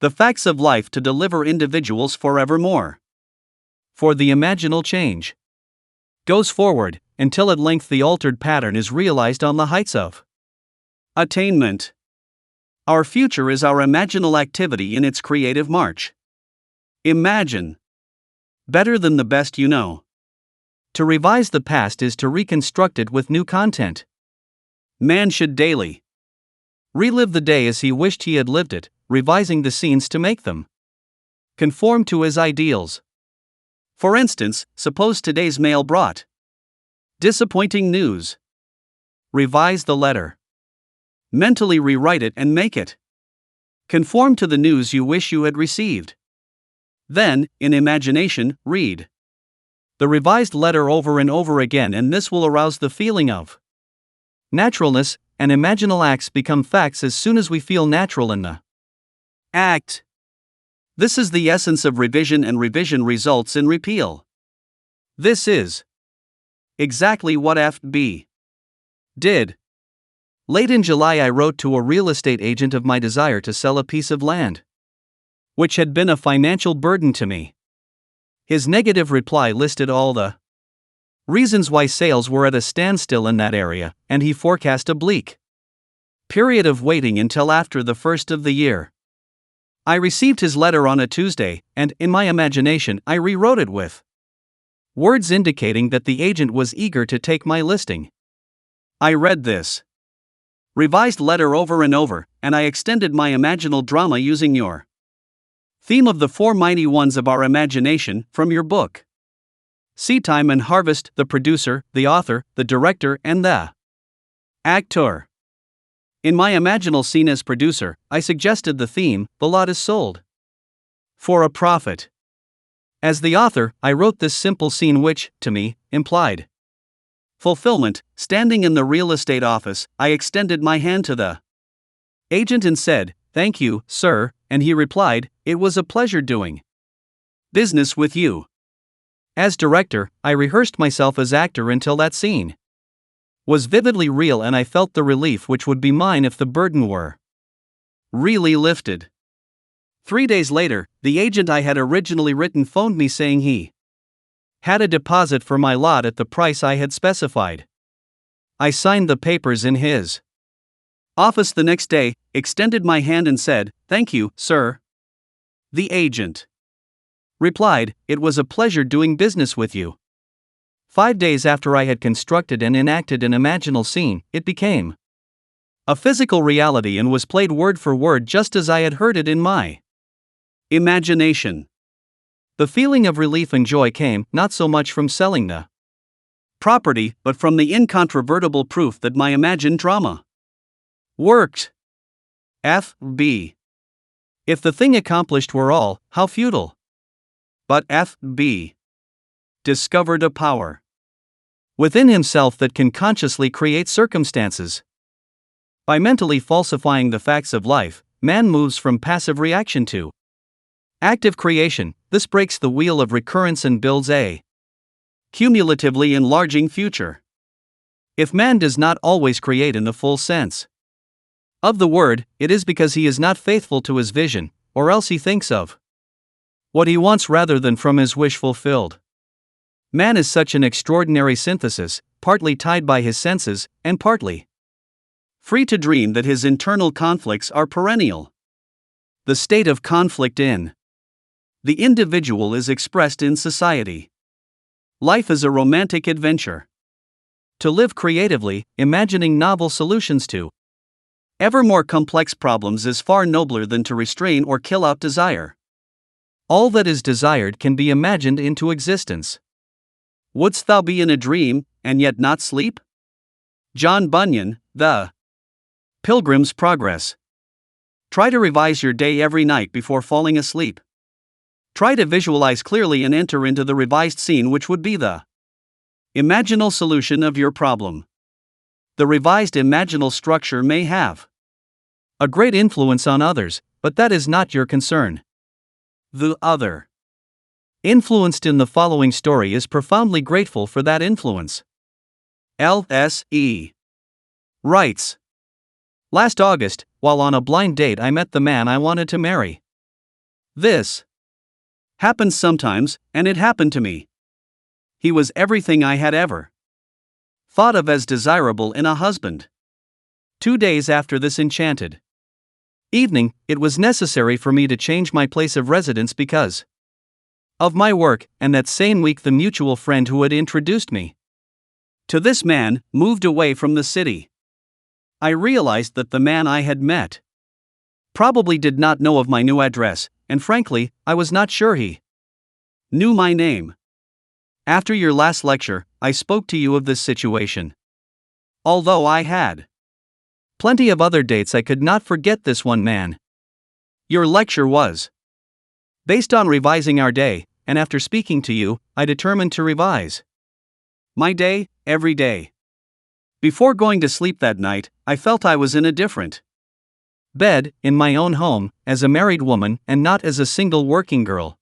the facts of life to deliver individuals forevermore. For the imaginal change goes forward, until at length the altered pattern is realized on the heights of attainment. Our future is our imaginal activity in its creative march. Imagine better than the best you know. To revise the past is to reconstruct it with new content. Man should daily relive the day as he wished he had lived it, revising the scenes to make them conform to his ideals. For instance, suppose today's mail brought disappointing news. Revise the letter. Mentally rewrite it and make it conform to the news you wish you had received. Then, in imagination, read the revised letter over and over again, and this will arouse the feeling of naturalness, and imaginal acts become facts as soon as we feel natural in the act. This is the essence of revision, and revision results in repeal. This is exactly what F.B. did. Late in July, I wrote to a real estate agent of my desire to sell a piece of land which had been a financial burden to me. His negative reply listed all the reasons why sales were at a standstill in that area, and he forecast a bleak period of waiting until after the first of the year. I received his letter on a Tuesday, and, in my imagination, I rewrote it with words indicating that the agent was eager to take my listing. I read this revised letter over and over, and I extended my imaginal drama using your theme of the four mighty ones of our imagination from your book. Seedtime and Harvest, the producer, the author, the director, and the actor. In my imaginal scene as producer, I suggested the theme, the lot is sold for a profit. As the author, I wrote this simple scene which, to me, implied fulfillment. Standing in the real estate office, I extended my hand to the agent and said, "Thank you, sir," and he replied, "It was a pleasure doing Business with you. As director, I rehearsed myself as actor until that scene was vividly real, and I felt the relief which would be mine if the burden were really lifted. 3 days later, the agent I had originally written phoned me saying he had a deposit for my lot at the price I had specified. I signed the papers in his office the next day, extended my hand and said, "Thank you, sir." The agent replied, "It was a pleasure doing business with you." 5 days after I had constructed and enacted an imaginal scene, it became a physical reality and was played word for word just as I had heard it in my imagination. The feeling of relief and joy came not so much from selling the property, but from the incontrovertible proof that my imagined drama worked. F.B. If the thing accomplished were all, how futile. But F.B. discovered a power within himself that can consciously create circumstances. By mentally falsifying the facts of life, man moves from passive reaction to active creation. This breaks the wheel of recurrence and builds a cumulatively enlarging future. If man does not always create in the full sense of the word, it is because he is not faithful to his vision, or else he thinks of what he wants rather than from his wish fulfilled. Man is such an extraordinary synthesis, partly tied by his senses, and partly free to dream, that his internal conflicts are perennial. The state of conflict in the individual is expressed in society. Life is a romantic adventure. To live creatively, imagining novel solutions to ever more complex problems is far nobler than to restrain or kill out desire. All that is desired can be imagined into existence. Wouldst thou be in a dream, and yet not sleep? John Bunyan, The Pilgrim's Progress. Try to revise your day every night before falling asleep. Try to visualize clearly and enter into the revised scene which would be the imaginal solution of your problem. The revised imaginal structure may have a great influence on others, but that is not your concern. The other influenced in the following story is profoundly grateful for that influence. L.S.E. writes, "Last August, while on a blind date, I met the man I wanted to marry. This happens sometimes, and it happened to me. He was everything I had ever thought of as desirable in a husband. 2 days after this enchanted evening, it was necessary for me to change my place of residence because of my work, and that same week the mutual friend who had introduced me to this man moved away from the city. I realized that the man I had met probably did not know of my new address, and frankly, I was not sure he knew my name. After your last lecture, I spoke to you of this situation. Although I had plenty of other dates, I could not forget this one man. Your lecture was based on revising our day, and after speaking to you, I determined to revise my day every day. Before going to sleep that night, I felt I was in a different bed, in my own home, as a married woman and not as a single working girl,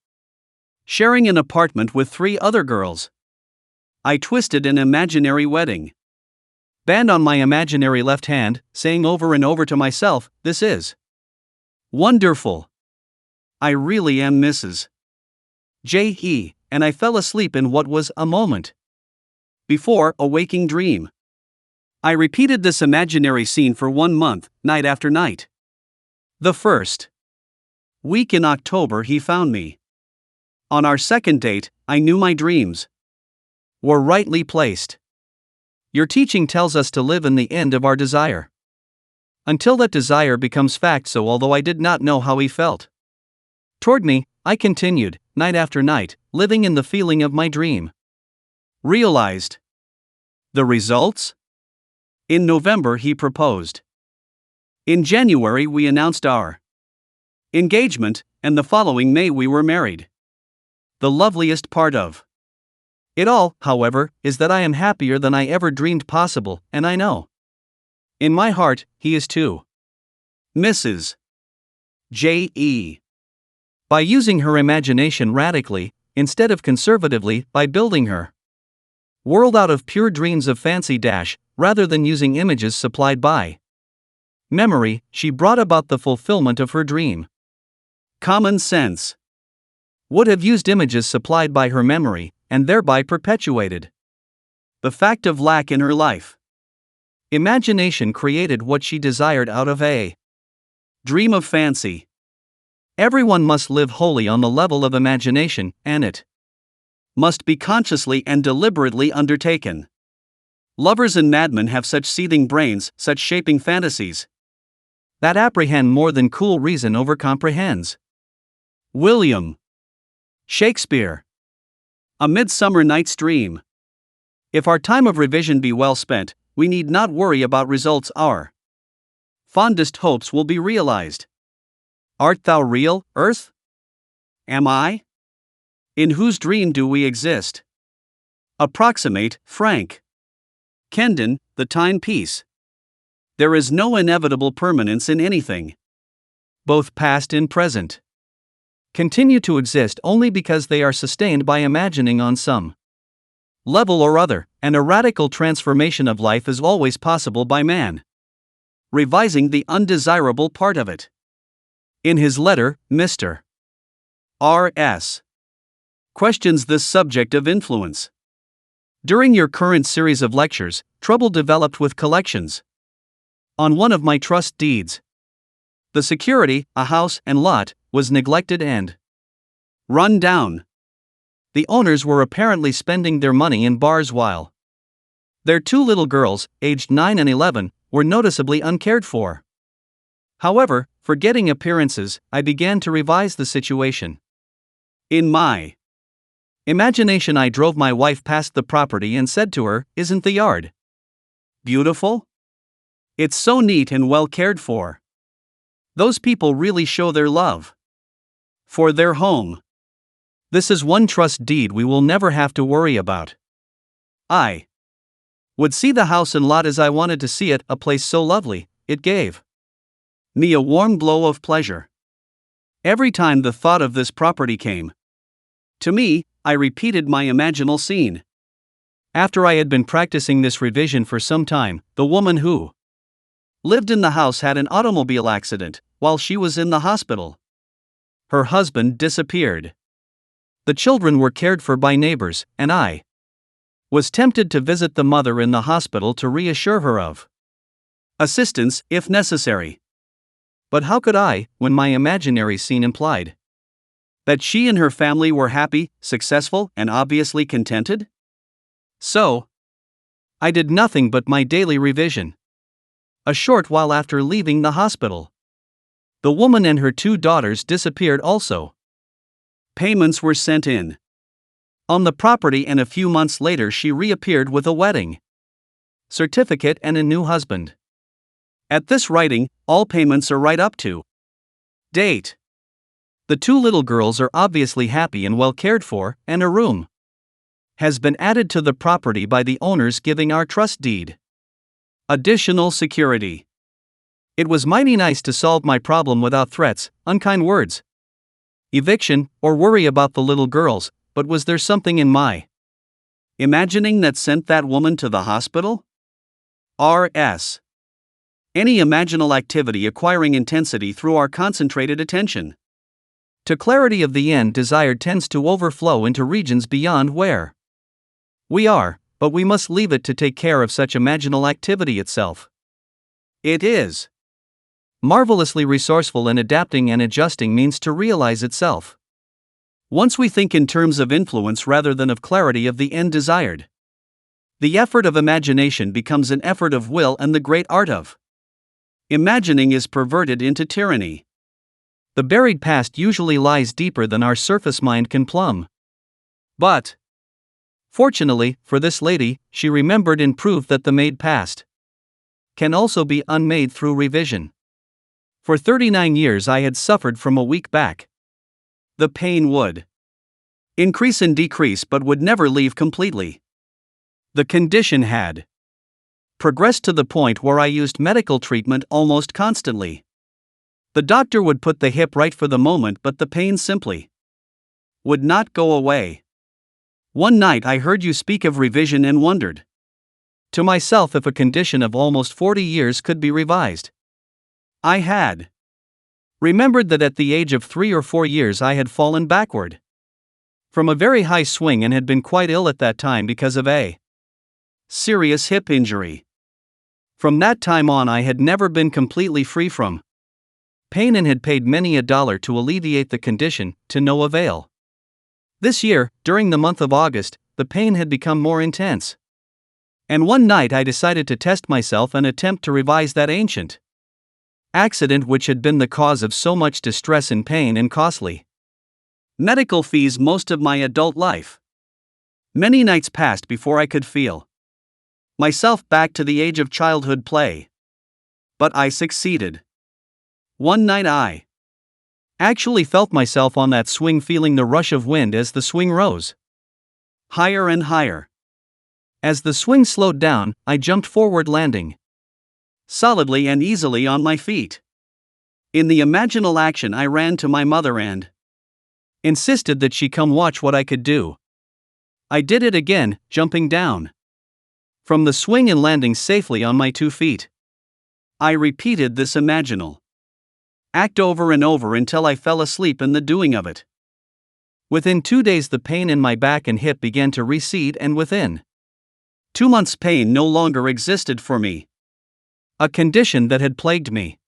sharing an apartment with 3 other girls. I twisted an imaginary wedding band on my imaginary left hand, saying over and over to myself, "This is wonderful. I really am Mrs. J.E., and I fell asleep in what was a moment before a waking dream. I repeated this imaginary scene for 1 month, night after night. The first week in October he found me. On our second date, I knew my dreams were rightly placed. Your teaching tells us to live in the end of our desire, until that desire becomes fact. So although I did not know how he felt toward me, I continued, night after night, living in the feeling of my dream. Realized the results? In November he proposed. In January we announced our engagement, and the following May we were married. The loveliest part of it all, however, is that I am happier than I ever dreamed possible, and I know in my heart he is too. Mrs. J.E. By using her imagination radically, instead of conservatively, by building her world out of pure dreams of fancy rather than using images supplied by memory, she brought about the fulfillment of her dream. Common sense. Would have used images supplied by her memory, and thereby perpetuated the fact of lack in her life. Imagination created what she desired out of a dream of fancy. Everyone must live wholly on the level of imagination, and it must be consciously and deliberately undertaken. Lovers and madmen have such seething brains, such shaping fantasies that apprehend more than cool reason over comprehends. William Shakespeare. A Midsummer Night's Dream. If our time of revision be well spent, we need not worry about results. Our fondest hopes will be realized. Art thou real, earth? Am I? In whose dream do we exist? Approximate, Frank Kendon, The Timepiece. There is no inevitable permanence in anything. Both past and present continue to exist only because they are sustained by imagining on some level or other, and a radical transformation of life is always possible by man revising the undesirable part of it. In his letter, Mr. R.S. questions this subject of influence. During your current series of lectures, trouble developed with collections on one of my trust deeds. The security, a house and lot, was neglected and run down. The owners were apparently spending their money in bars while their two little girls, aged 9 and 11, were noticeably uncared for. However, forgetting appearances, I began to revise the situation. In my imagination, I drove my wife past the property and said to her, "Isn't the yard beautiful? It's so neat and well cared for. Those people really show their love for their home. This is one trust deed we will never have to worry about." I would see the house and lot as I wanted to see it, a place so lovely, it gave me a warm glow of pleasure. Every time the thought of this property came to me, I repeated my imaginal scene. After I had been practicing this revision for some time, the woman who lived in the house had an automobile accident while she was in the hospital. Her husband disappeared. The children were cared for by neighbors, and I was tempted to visit the mother in the hospital to reassure her of assistance, if necessary. But how could I, when my imaginary scene implied that she and her family were happy, successful, and obviously contented? So, I did nothing but my daily revision. A short while after leaving the hospital, the woman and her two daughters disappeared also. Payments were sent in on the property, and a few months later she reappeared with a wedding certificate and a new husband. At this writing, all payments are right up to date. The two little girls are obviously happy and well cared for, and a room has been added to the property by the owners giving our trust deed additional security. It was mighty nice to solve my problem without threats, unkind words, eviction, or worry about the little girls. But was there something in my imagining that sent that woman to the hospital? R.S. Any imaginal activity acquiring intensity through our concentrated attention to clarity of the end desired tends to overflow into regions beyond where we are, but we must leave it to take care of such imaginal activity itself. It is marvelously resourceful in adapting and adjusting means to realize itself. Once we think in terms of influence rather than of clarity of the end desired, the effort of imagination becomes an effort of will, and the great art of imagining is perverted into tyranny. The buried past usually lies deeper than our surface mind can plumb. But fortunately, for this lady, she remembered and proved that the made past can also be unmade through revision. For 39 years I had suffered from a weak back. The pain would increase and decrease but would never leave completely. The condition had progressed to the point where I used medical treatment almost constantly. The doctor would put the hip right for the moment, but the pain simply would not go away. One night I heard you speak of revision and wondered to myself if a condition of almost 40 years could be revised. I had remembered that at the age of 3 or 4 years I had fallen backward from a very high swing and had been quite ill at that time because of a serious hip injury. From that time on I had never been completely free from pain and had paid many a dollar to alleviate the condition, to no avail. This year, during the month of August, the pain had become more intense. And one night I decided to test myself and attempt to revise that ancient accident which had been the cause of so much distress and pain and costly medical fees most of my adult life. Many nights passed before I could feel myself back to the age of childhood play. But I succeeded. One night I actually felt myself on that swing, feeling the rush of wind as the swing rose higher and higher. As the swing slowed down, I jumped forward, landing solidly and easily on my feet. In the imaginal action I ran to my mother and insisted that she come watch what I could do. I did it again, jumping down from the swing and landing safely on my 2 feet. I repeated this imaginal act over and over until I fell asleep in the doing of it. Within 2 days the pain in my back and hip began to recede, and within 2 months pain no longer existed for me. A condition that had plagued me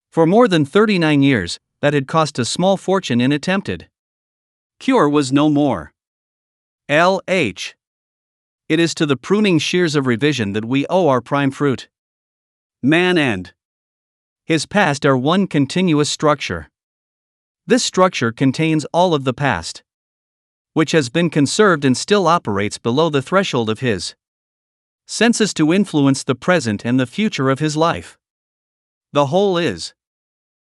for more than 39 years, that had cost a small fortune in attempted cure, was no more. L.H. It is to the pruning shears of revision that we owe our prime fruit. Man and his past are one continuous structure. This structure contains all of the past, which has been conserved and still operates below the threshold of his senses to influence the present and the future of his life. The whole is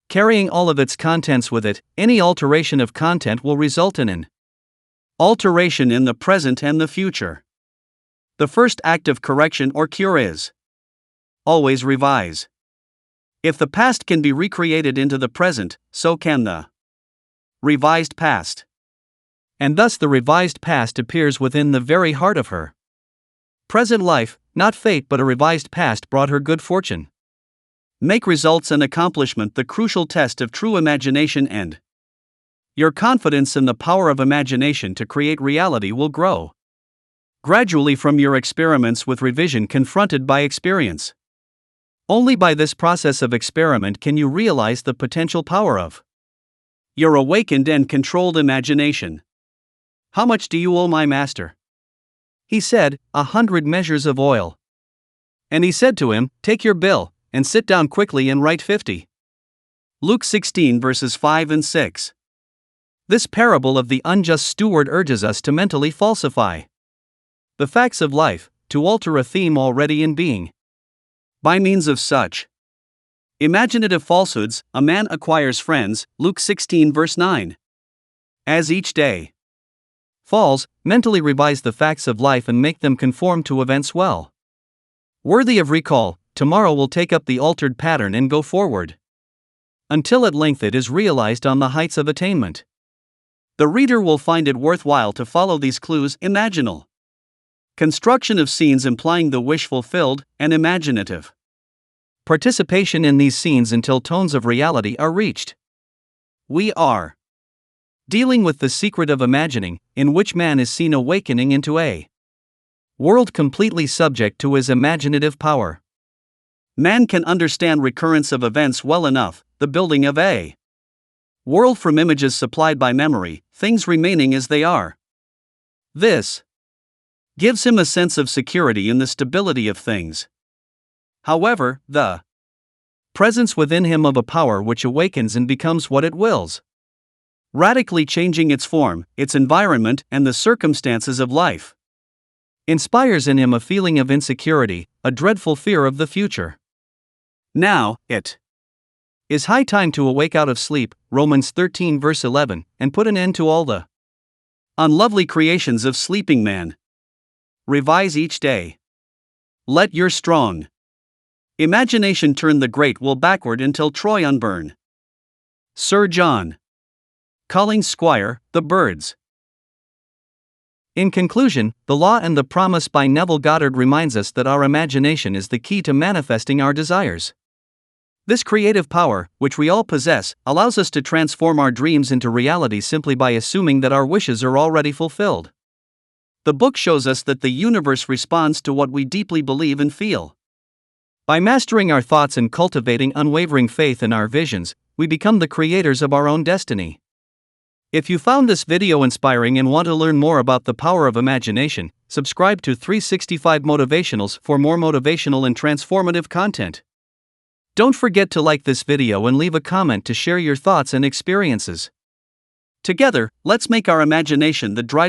carrying all of its contents with it. Any alteration of content will result in an alteration in the present and the future. The first act of correction or cure is always revise. If the past can be recreated into the present, so can the revised past. And thus the revised past appears within the very heart of her present life. Not fate but a revised past brought her good fortune. Make results and accomplishment the crucial test of true imagination, and your confidence in the power of imagination to create reality will grow gradually from your experiments with revision confronted by experience. Only by this process of experiment can you realize the potential power of your awakened and controlled imagination. How much do you owe my master? He said, 100 measures of oil. And he said to him, take your bill, and sit down quickly and write 50. Luke 16 verses 5 and 6. This parable of the unjust steward urges us to mentally falsify the facts of life, to alter a theme already in being. By means of such imaginative falsehoods, a man acquires friends, Luke 16 verse 9. As each day falls, mentally revise the facts of life and make them conform to events well worthy of recall. Tomorrow will take up the altered pattern and go forward until at length it is realized on the heights of attainment. The reader will find it worthwhile to follow these clues: imaginal construction of scenes implying the wish fulfilled, and imaginative participation in these scenes until tones of reality are reached. We are dealing with the secret of imagining, in which man is seen awakening into a world completely subject to his imaginative power. Man can understand recurrence of events well enough, the building of a world from images supplied by memory, things remaining as they are. This gives him a sense of security in the stability of things. However, the presence within him of a power which awakens and becomes what it wills, radically changing its form, its environment, and the circumstances of life, inspires in him a feeling of insecurity, a dreadful fear of the future. Now, it is high time to awake out of sleep, Romans 13 verse 11, and put an end to all the unlovely creations of sleeping man. Revise each day. Let your strong imagination turn the great will backward until Troy unburn. Sir John. Calling Squire, the Birds. In conclusion, The Law and the Promise by Neville Goddard reminds us that our imagination is the key to manifesting our desires. This creative power, which we all possess, allows us to transform our dreams into reality simply by assuming that our wishes are already fulfilled. The book shows us that the universe responds to what we deeply believe and feel. By mastering our thoughts and cultivating unwavering faith in our visions, we become the creators of our own destiny. If you found this video inspiring and want to learn more about the power of imagination, subscribe to 365 Motivationals for more motivational and transformative content. Don't forget to like this video and leave a comment to share your thoughts and experiences. Together, let's make our imagination the driving